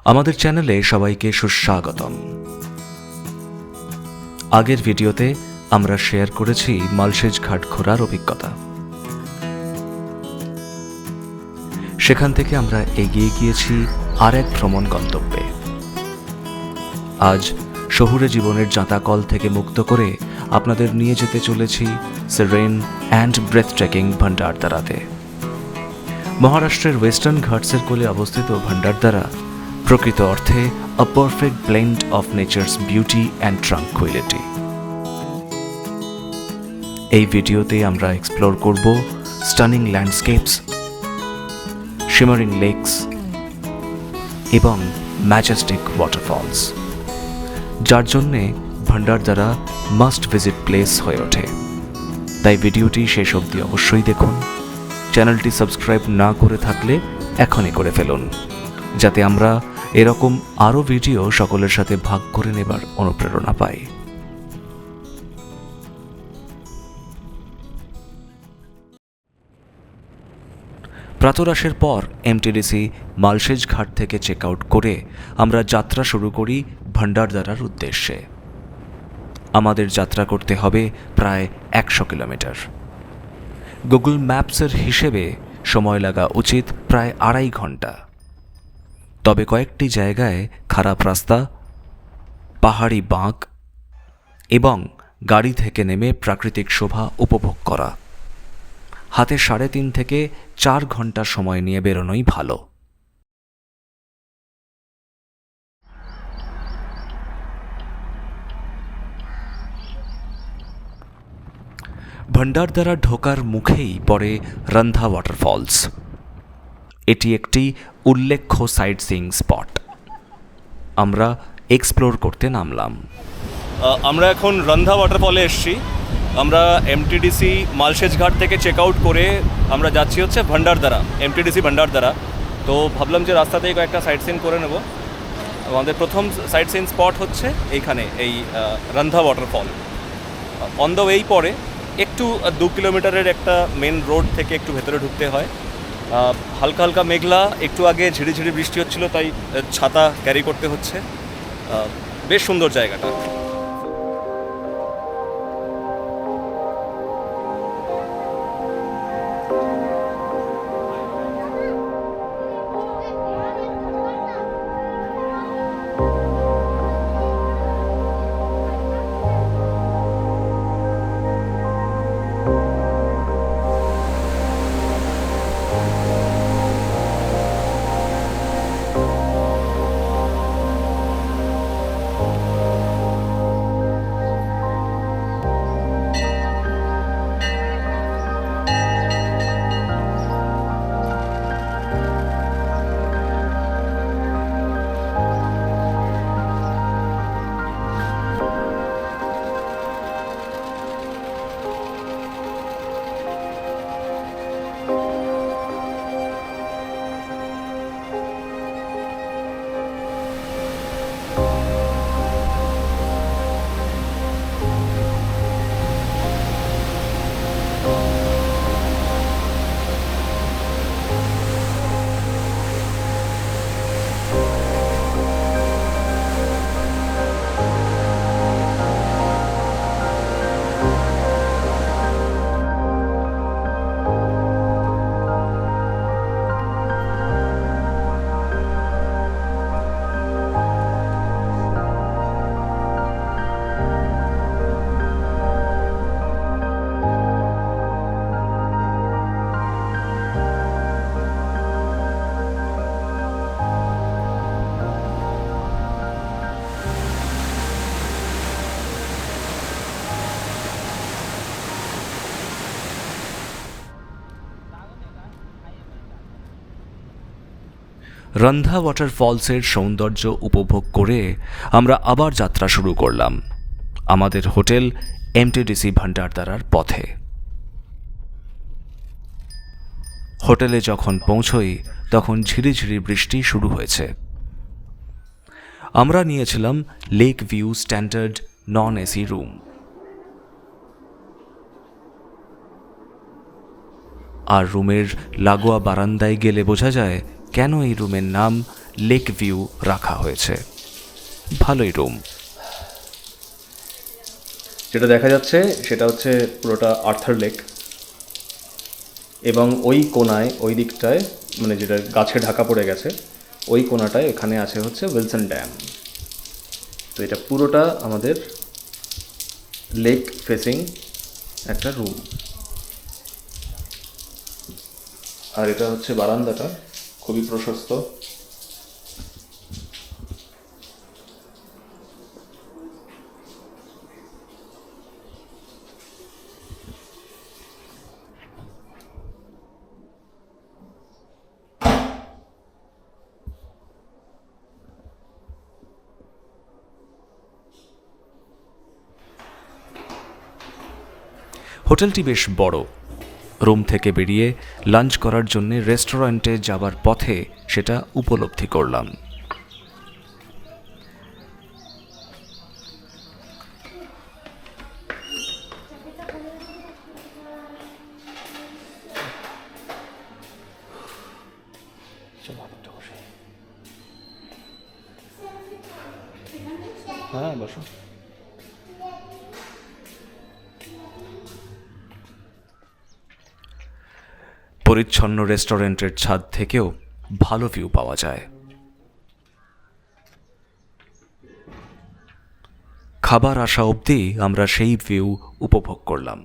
আমাদের চ্যানেলে সবাইকে সুস্বাগতম। আগের ভিডিওতে আমরা শেয়ার করেছি মালসেজ ঘাট ঘোরার অভিজ্ঞতা। সেখান থেকে আমরা এগিয়ে গিয়েছি আর এক ভ্রমণ গন্তব্যে। আজ শহুরে জীবনের জাঁতাকল থেকে মুক্ত করে আপনাদের নিয়ে যেতে চলেছি সেরেন অ্যান্ড ব্রেথটেকিং ভান্ডারদারাতে। মহারাষ্ট্রের ওয়েস্টার্ন ঘাটসের কোলে অবস্থিত ভান্ডারদারা প্রকৃত অর্থে আ perfect blend of nature's beauty and tranquility. এই ভিডিওতে আমরা এক্সপ্লোর করব স্টানিং ল্যান্ডস্কেপস, শিমারিং লেকস এবং ম্যাজেস্টিক ওয়াটারফলস, যার জন্যে ভান্ডারদারা মাস্ট ভিজিট প্লেস হয়ে ওঠে। তাই ভিডিওটি শেষ অবধি অবশ্যই দেখুন। চ্যানেলটি সাবস্ক্রাইব না করে থাকলে এখনই করে ফেলুন, যাতে আমরা এরকম আরও ভিডিও সকলের সাথে ভাগ করে নেবার অনুপ্রেরণা পাই। প্রাতরাশের পর এমটিডিসি মালসেজ ঘাট থেকে চেক আউট করে আমরা যাত্রা শুরু করি ভান্ডারদারার উদ্দেশ্যে। আমাদের যাত্রা করতে হবে প্রায় 100 কিলোমিটার। গুগল ম্যাপসের হিসেবে সময় লাগা উচিত প্রায় 2.5 ঘন্টা। তবে কয়েকটি জায়গায় খারাপ রাস্তা, পাহাড়ি বাঁক এবং গাড়ি থেকে নেমে প্রাকৃতিক শোভা উপভোগ করা, হাতে 3.5 থেকে 4 ঘন্টা সময় নিয়ে বেরোনোই ভালো। ভান্ডারদারা ঢোকার মুখেই পড়ে রন্ধা ওয়াটারফলস। এটি একটি উল্লেখ্য সাইট সিইং স্পট। আমরা এক্সপ্লোর করতে নামলাম। আমরা এখন রন্ধা ওয়াটারফলে এসেছি। আমরা এমটিডিসি মালসেজ ঘাট থেকে চেক আউট করে আমরা যাচ্ছি হচ্ছে ভান্ডারদারা, এমটিডিসি ভান্ডারদারা। তো ভাবলাম যে রাস্তাতেই কয়েকটা সাইট সিন করে নেব। আমাদের প্রথম সাইট সিন স্পট হচ্ছে এইখানে, এই রন্ধা ওয়াটারফল। অন দ্য ওয়েই পরে একটু 2 কিলোমিটারের একটা মেন রোড থেকে একটু ভেতরে ঢুকতে হয়। হালকা হালকা মেঘলা, একটু আগে ঝিরিঝিরি বৃষ্টি হচ্ছিল, তাই ছাতা ক্যারি করতে হচ্ছে। বেশ সুন্দর জায়গাটা। রন্ধা ওয়াটারফলসের সৌন্দর্য উপভোগ করে আমরা আবার যাত্রা শুরু করলাম আমাদের হোটেল এমটিডিসি ভান্ডারদারার পথে। হোটেলে যখন পৌঁছই তখন ঝিরিঝিরি বৃষ্টি শুরু হয়েছে। আমরা নিয়েছিলাম lake view standard non AC room. আর রুমের লাগোয়া বারান্দায় গেলে বোঝা যায় কেন এই রুমের নাম লেক ভিউ রাখা হয়েছে। ভালোই রুম। যেটা দেখা যাচ্ছে সেটা হচ্ছে পুরোটা আর্থার লেক, এবং ওই কোনায় ওই দিকটায় মানে যেটা গাছে ঢাকা পড়ে গেছে ওই কোনাটায় এখানে আছে হচ্ছে উইলসন ড্যাম। তো এটা পুরোটা আমাদের লেক ফেসিং একটা রুম। আর এটা হচ্ছে বারান্দাটা, খুবই প্রশস্ত। হোটেলটি বেশ বড়। রুম থেকে বেরিয়ে লাঞ্চ করার জন্য রেস্টুরেন্টে যাবার পথে সেটা উপলব্ধি করলাম। হ্যাঁ বসো। পরিচ্ছন্ন রেস্টুরেন্টের ছাদ থেকেও ভালো ভিউ পাওয়া যায়। খাবার আসা অবধি আমরা সেই ভিউ উপভোগ করলাম।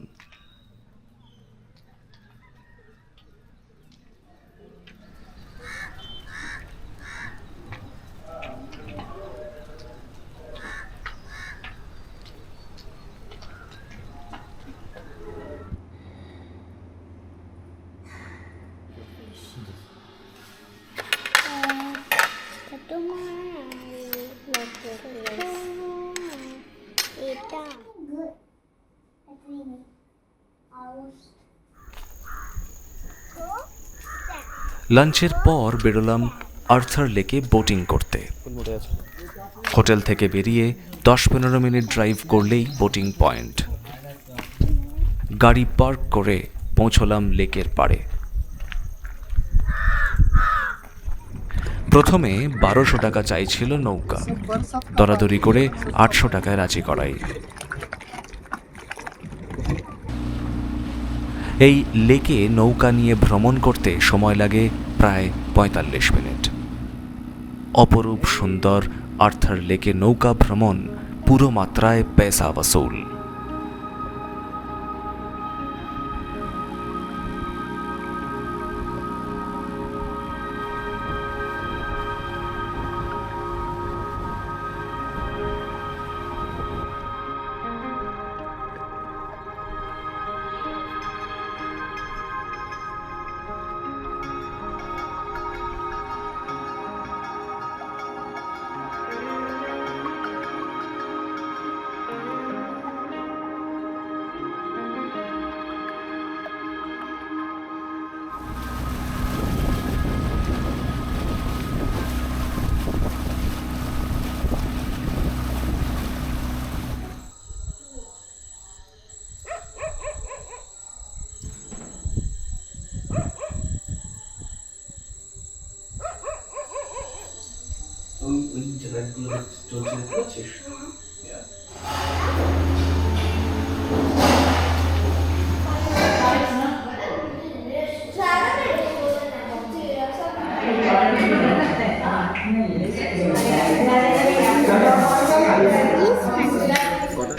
লাঞ্চের পর বেরোলাম আর্থার লেকে বোটিং করতে। হোটেল থেকে বেরিয়ে 10-15 মিনিট ড্রাইভ করলেই বোটিং পয়েন্ট। গাড়ি পার্ক করে পৌঁছলাম লেকের পাড়ে। প্রথমে 1200 টাকা চাইছিল নৌকা, দরাদরি করে 800 টাকায় রাজি করাই। এই লেকে নৌকা নিয়ে ভ্রমণ করতে সময় লাগে প্রায় 45 মিনিট। অপরূপ সুন্দর আর্থার লেকে নৌকা ভ্রমণ পুরো মাত্রায় পয়সা বসুল।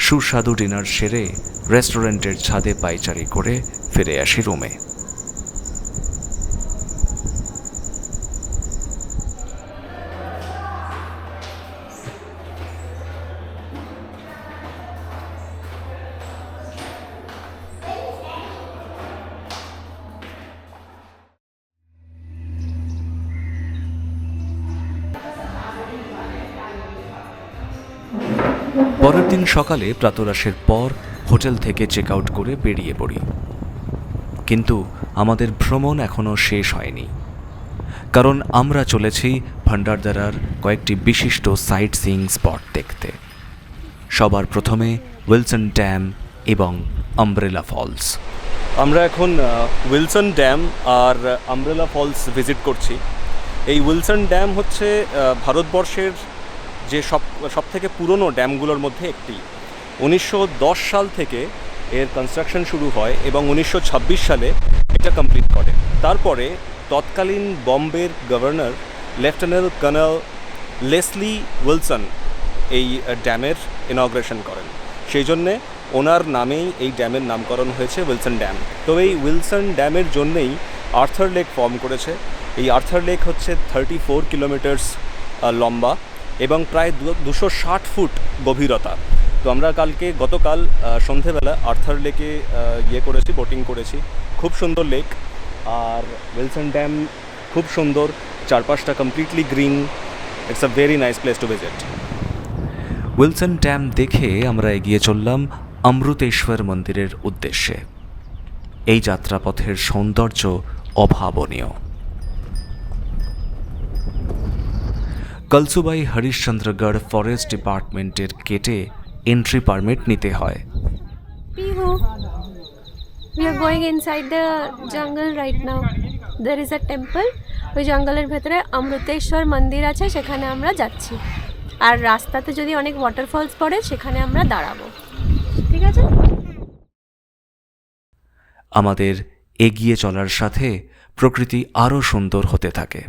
সুস্বাদু ডিনার সেরে রেস্টুরেন্টের ছাদে পায়চারি করে ফিরে আসি রুমে। পরের দিন সকালে প্রাতরাশের পর হোটেল থেকে চেক আউট করে বেরিয়ে পড়ি। কিন্তু আমাদের ভ্রমণ এখনও শেষ হয়নি, কারণ আমরা চলেছি ভান্ডারদারার কয়েকটি বিশিষ্ট সাইট সিইং স্পট দেখতে। সবার প্রথমে উইলসন ড্যাম এবং আমব্রেলা ফলস। আমরা এখন উইলসন ড্যাম আর আমব্রেলা ফলস ভিজিট করছি। এই উইলসন ড্যাম হচ্ছে ভারতবর্ষের যে সবথেকে পুরনো ড্যামগুলোর মধ্যে একটি। 1910 সাল থেকে এর কনস্ট্রাকশন শুরু হয় এবং 1926 সালে এটা কমপ্লিট করে। তারপরে তৎকালীন বম্বের governor lieutenant colonel Leslie Wilson এই ড্যামের ইনগ্রেশন করেন। সেই জন্যে ওনার নামেই এই ড্যামের নামকরণ হয়েছে উইলসন ড্যাম। তো এই উইলসন ড্যামের জন্যেই আর্থার লেক ফর্ম করেছে। এই আর্থার লেক হচ্ছে 34 কিলোমিটার্স লম্বা এবং প্রায় 260 ফুট গভীরতা। তো আমরা গতকাল সন্ধেবেলা আর্থার লেকে করেছি, বোটিং করেছি। খুব সুন্দর লেক, আর উইলসন ড্যাম খুব সুন্দর, চারপাশটা completely green. It's a very nice place to visit. Wilson dam দেখে আমরা এগিয়ে চললাম অমৃতেশ্বর মন্দিরের উদ্দেশ্যে। এই যাত্রাপথের সৌন্দর্য অভাবনীয়। কলসুবাই হরিশ্চন্দ্রগড় ফরেস্ট ডিপার্টমেন্টের কেটে এন্ট্রি পারমিট নিতে হয়। Pihu, we are going inside the jungle right now. There is a temple. ওই জঙ্গলের ভেতরে অমৃতেশ্বর মন্দির আছে, সেখানে আমরা যাচ্ছি। আর রাস্তাতে যদি অনেক ওয়াটারফলস পড়ে সেখানে আমরা দাঁড়াবো। ঠিক আছে? আমাদের এগিয়ে চলার সাথে প্রকৃতি আরও সুন্দর হতে থাকে।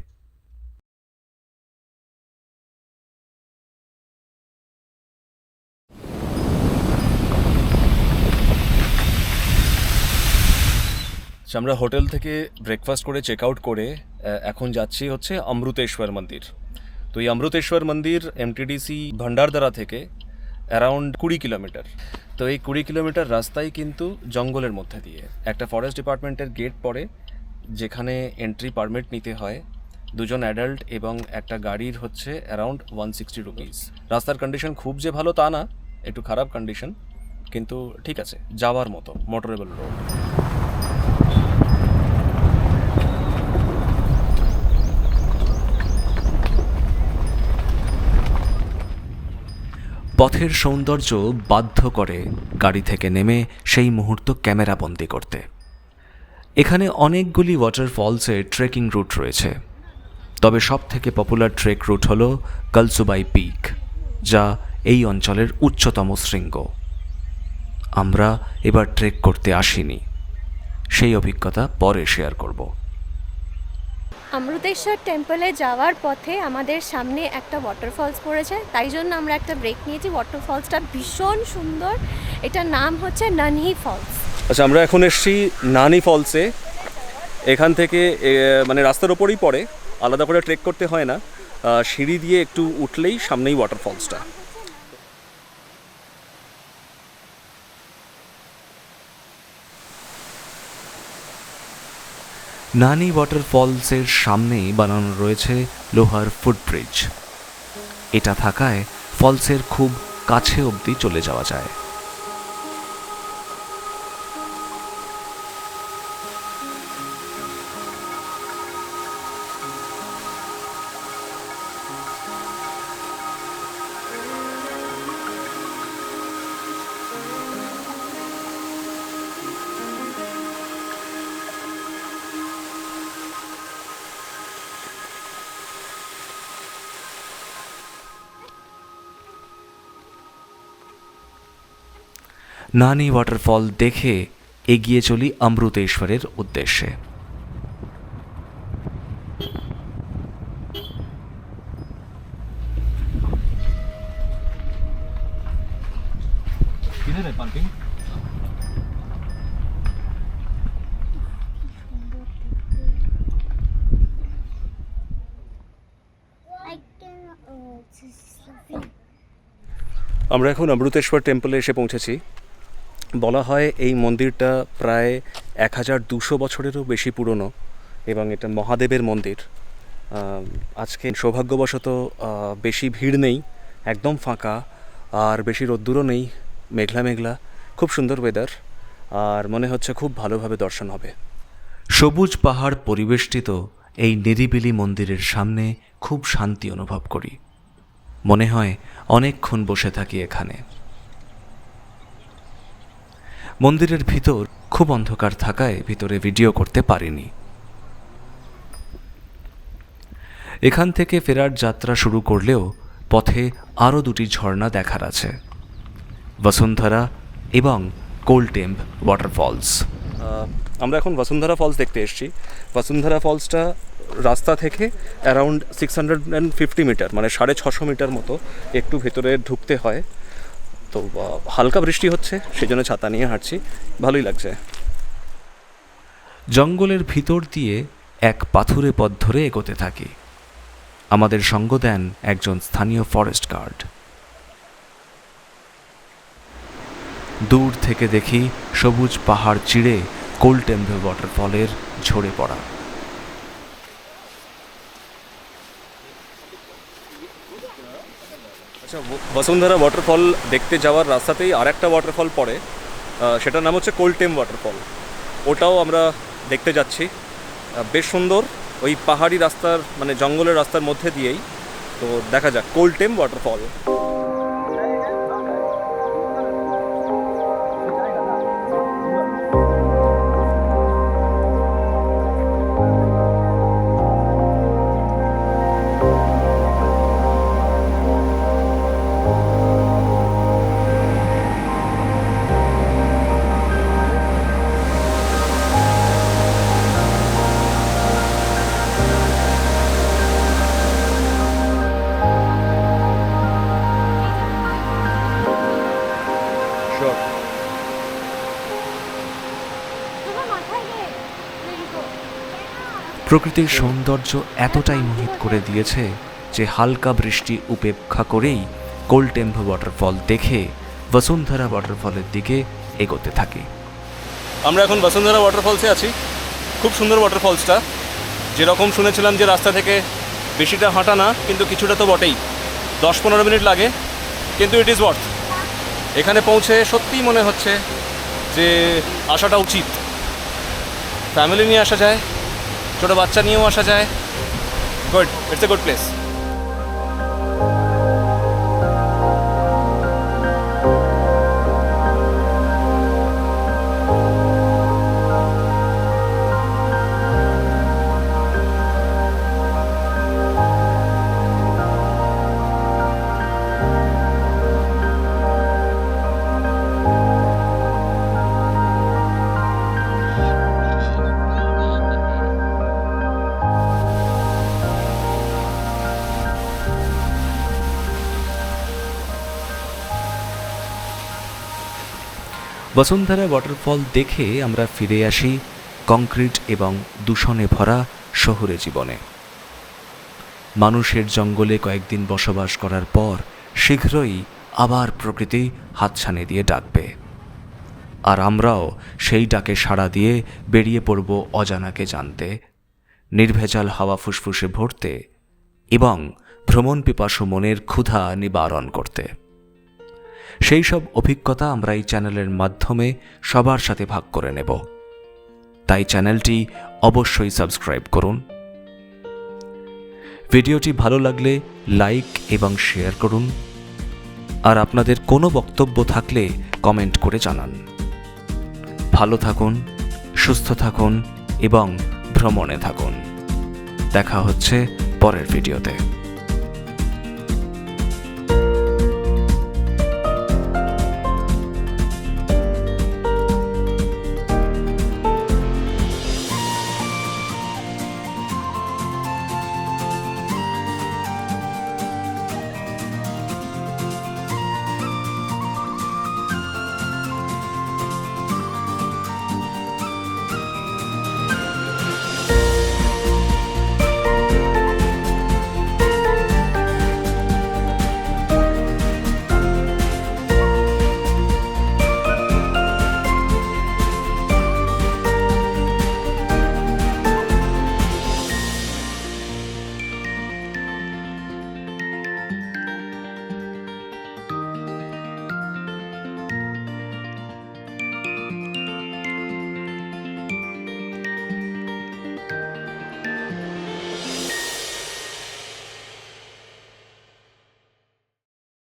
আমরা হোটেল থেকে ব্রেকফাস্ট করে চেক আউট করে এখন যাচ্ছি হচ্ছে অমৃতেশ্বর মন্দির। তো এই অমৃতেশ্বর মন্দির এমটিডিসি ভান্ডারদারা থেকে অ্যারাউন্ড 20 কিলোমিটার। তো এই 20 কিলোমিটার রাস্তাই কিন্তু জঙ্গলের মধ্যে দিয়ে। একটা ফরেস্ট ডিপার্টমেন্টের গেট পড়ে, যেখানে এন্ট্রি পারমিট নিতে হয়। 2জন অ্যাডাল্ট এবং একটা গাড়ির হচ্ছে অ্যারাউন্ড 160 রুপিস। রাস্তার কন্ডিশন খুব যে ভালো তা না, একটু খারাপ কন্ডিশন, কিন্তু ঠিক আছে, যাওয়ার মতো মোটরেবল রোড। পথের সৌন্দর্য বাধ্য করে গাড়ি থেকে নেমে সেই মুহূর্ত ক্যামেরাবন্দি করতে। এখানে অনেকগুলি ওয়াটারফলসের ট্রেকিং রুট রয়েছে, তবে সব থেকে পপুলার ট্রেক রুট হল কলসুবাই পিক, যা এই অঞ্চলের উচ্চতম শৃঙ্গ। আমরা এবার ট্রেক করতে আসিনি, সেই অভিজ্ঞতা পরে শেয়ার করব। অমৃতেশ্বর টেম্পলে যাওয়ার পথে আমাদের সামনে একটা ওয়াটারফলস পড়েছে, তাই জন্য আমরা একটা ব্রেক নিয়েছি। ওয়াটারফলসটা ভীষণ সুন্দর, এটার নাম হচ্ছে নানহি ফলস। আচ্ছা, আমরা এখন এসেছি নানি ফলসে। এখান থেকে মানে রাস্তার ওপরেই পড়ে, আলাদা করে ট্রেক করতে হয় না। সিঁড়ি দিয়ে একটু উঠলেই সামনেই ওয়াটারফলসটা। নানি ওয়াটারফলসের সামনেই বানানো রয়েছে লোহার ফুটব্রিজ। এটা থাকায় ফলসের খুব কাছে অবধি চলে যাওয়া যায়। নানি ওয়াটারফল দেখে এগিয়ে চলি অমৃতেশ্বরের উদ্দেশ্যে। আমরা এখন অমৃতেশ্বর টেম্পলে এসে পৌঁছেছি। বলা হয় এই মন্দিরটা প্রায় 1200 বছরেরও বেশি পুরনো এবং এটা মহাদেবের মন্দির। আজকে সৌভাগ্যবশত বেশি ভিড় নেই, একদম ফাঁকা, আর বেশি রোদ্দুরও নেই, মেঘলা মেঘলা, খুব সুন্দর ওয়েদার, আর মনে হচ্ছে খুব ভালোভাবে দর্শন হবে। সবুজ পাহাড় পরিবেষ্টিত এই নিরিবিলি মন্দিরের সামনে খুব শান্তি অনুভব করি। মনে হয় অনেকক্ষণ বসে থাকি এখানে। মন্দিরের ভিতর খুব অন্ধকার থাকায় ভিতরে ভিডিও করতে পারিনি। এখান থেকে ফেরার যাত্রা শুরু করলেও পথে আরও দুটি ঝর্ণা দেখার আছে, বসুন্ধরা এবং কোলটেম্ব ওয়াটারফলস। আমরা এখন বসুন্ধরা ফলস দেখতে এসেছি। বসুন্ধরা ফলসটা রাস্তা থেকে অ্যারাউন্ড 650 মিটার, মানে 650 মিটার মতো একটু ভেতরে ঢুকতে হয়। তো হালকা বৃষ্টি হচ্ছে, সেই জন্য ছাতা নিয়ে হাঁটছি, ভালোই লাগছে। জঙ্গলের ভিতর দিয়ে এক পাথুরে পথ ধরে এগোতে থাকি। আমাদের সঙ্গ দেন একজন স্থানীয় ফরেস্ট গার্ড। দূর থেকে দেখি সবুজ পাহাড় চিড়ে কোলটেম্ব ওয়াটারফলের ঝরে পড়া। আচ্ছা, বসুন্ধরা ওয়াটারফল দেখতে যাওয়ার রাস্তাতেই আরেকটা ওয়াটারফল পড়ে, সেটার নাম হচ্ছে কোলটেম্ব ওয়াটারফল। ওটাও আমরা দেখতে যাচ্ছি। বেশ সুন্দর, ওই পাহাড়ি রাস্তার মানে জঙ্গলের রাস্তার মধ্যে দিয়েই। তো দেখা যাক কোলটেম্ব ওয়াটারফল। প্রকৃতির সৌন্দর্য এতটাই মোহিত করে দিয়েছে যে হালকা বৃষ্টি উপেক্ষা করেই কোলটেম্ব ওয়াটারফল দেখে বসুন্ধরা ওয়াটারফলের দিকে এগোতে থাকি। আমরা এখন বসুন্ধরা ওয়াটারফলসে আছি। খুব সুন্দর ওয়াটারফলসটা। যেরকম শুনেছিলাম যে রাস্তা থেকে বেশিটা হাঁটা না, কিন্তু কিছুটা তো বটেই, 10-15 মিনিট লাগে, কিন্তু ইট ইজ ওয়ার্থ। এখানে পৌঁছে সত্যিই মনে হচ্ছে যে আসাটা উচিত। ফ্যামিলি নিয়ে আসা যায়, ছোটো বাচ্চা নিয়েও আসা যায়। Good, it's a good place. Bashundhara waterfall দেখে আমরা ফিরে আসি কংক্রিট এবং দূষণে ভরা শহুরে জীবনে। মানুষের জঙ্গলে কয়েকদিন বসবাস করার পর শীঘ্রই আবার প্রকৃতি হাতছানি দিয়ে ডাকবে, আর আমরাও সেই ডাকে সাড়া দিয়ে বেরিয়ে পড়ব অজানাকে জানতে, নির্ভেজাল হাওয়া ফুসফুসে ভরতে এবং ভ্রমণ পিপাসু মনের ক্ষুধা নিবারণ করতে। সেই সব অভিজ্ঞতা আমরা এই চ্যানেলের মাধ্যমে সবার সাথে ভাগ করে নেব, তাই চ্যানেলটি অবশ্যই সাবস্ক্রাইব করুন। ভিডিওটি ভালো লাগলে লাইক এবং শেয়ার করুন, আর আপনাদের কোনো বক্তব্য থাকলে কমেন্ট করে জানান। ভালো থাকুন, সুস্থ থাকুন এবং ভ্রমণে থাকুন। দেখা হচ্ছে পরের ভিডিওতে।